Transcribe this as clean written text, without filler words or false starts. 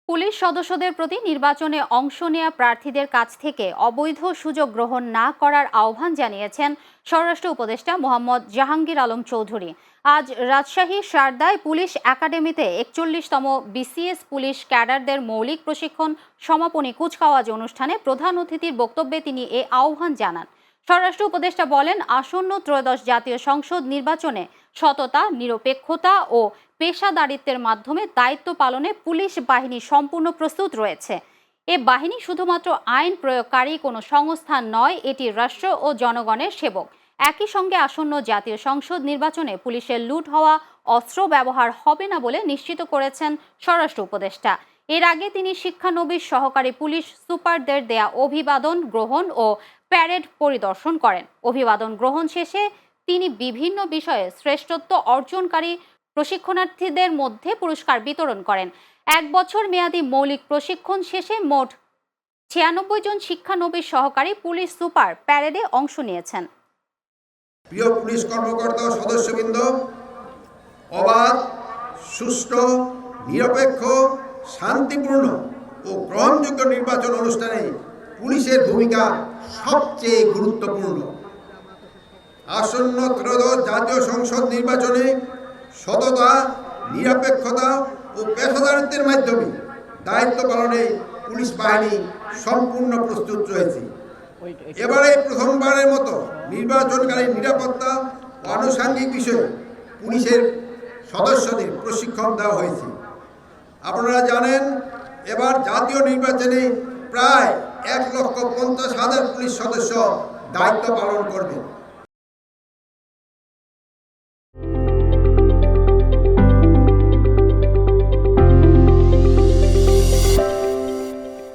Police সদস্যদের প্রতি নির্বাচনে অংশ নেয়া প্রার্থীদের কাছ থেকে অবৈধ সুযোগ গ্রহণ না করার আহ্বান জানিয়েছেন স্বরাষ্ট্র উপদেষ্টা মোহাম্মদ জাহাঙ্গীর আলম চৌধুরী। আজ রাজশাহী সারদায় পুলিশ একাডেমিতে ৪১তম বিসিএস পুলিশ ক্যাডারদের মৌলিক প্রশিক্ষণ সমাপনী কুচকাওয়াজ অনুষ্ঠানে প্রধান অতিথির বক্তব্যে তিনি এ আহ্বান জানান। স্বরাষ্ট্র উপদেষ্টা বলেন, আসন্ন ত্রয়োদশ জাতীয় সংসদ নির্বাচনে সততা, নিরপেক্ষতা ও পেশাদারিত্বের মাধ্যমে দায়িত্ব পালনে পুলিশ বাহিনী সম্পূর্ণ প্রস্তুত রয়েছে। এ বাহিনী শুধুমাত্র আইন প্রয়োগকারী কোনো সংস্থা নয়, এটি রাষ্ট্র ও জনগণের সেবক। একই সঙ্গে আসন্ন জাতীয় সংসদ নির্বাচনে পুলিশের লুট হওয়া অস্ত্র ব্যবহার হবে না বলে নিশ্চিত করেছেন স্বরাষ্ট্র উপদেষ্টা। এর আগে তিনি শিক্ষানবিশ সহকারী পুলিশ সুপারদের দেয়া অভিবাদন গ্রহণ ও প্যারেড পরিদর্শন করেন। অভিবাদন গ্রহণ শেষে তিনি বিভিন্ন বিষয়ে শ্রেষ্ঠত্ব অর্জনকারী প্রশিক্ষণার্থীদের মধ্যে পুরস্কার বিতরণ করেন। ১ বছর মেয়াদী মৌলিক প্রশিক্ষণ শেষে মোট ৯৬ জন শিক্ষানবিশ সহকারী পুলিশ সুপার প্যারেডে অংশ নিয়েছেন। প্রিয় পুলিশ কর্মকর্তা ও সদস্যবৃন্দ, অবাধ, সুষ্ঠু, নিরপেক্ষ, শান্তিপূর্ণ ও গ্রহণযোগ্য নির্বাচন অনুষ্ঠানে পুলিশের ভূমিকা সবচেয়ে গুরুত্বপূর্ণ। আসন্ন ত্রয়োদশ জাতীয় সংসদ নির্বাচনে সততা, নিরপেক্ষতা ও পেশাদারিত্বের মাধ্যমে দায়িত্ব পালনে পুলিশ বাহিনী সম্পূর্ণ প্রস্তুত রয়েছে। এবারে প্রথমবারের মতো নির্বাচনকালীন নিরাপত্তা ও আনুষঙ্গিক বিষয়ে পুলিশের সদস্যদের প্রশিক্ষণ দেওয়া হয়েছে। আপনারা জানেন, এবার জাতীয় নির্বাচনে প্রায় ১,৫০,০০০ পুলিশ সদস্য দায়িত্ব পালন করবেন।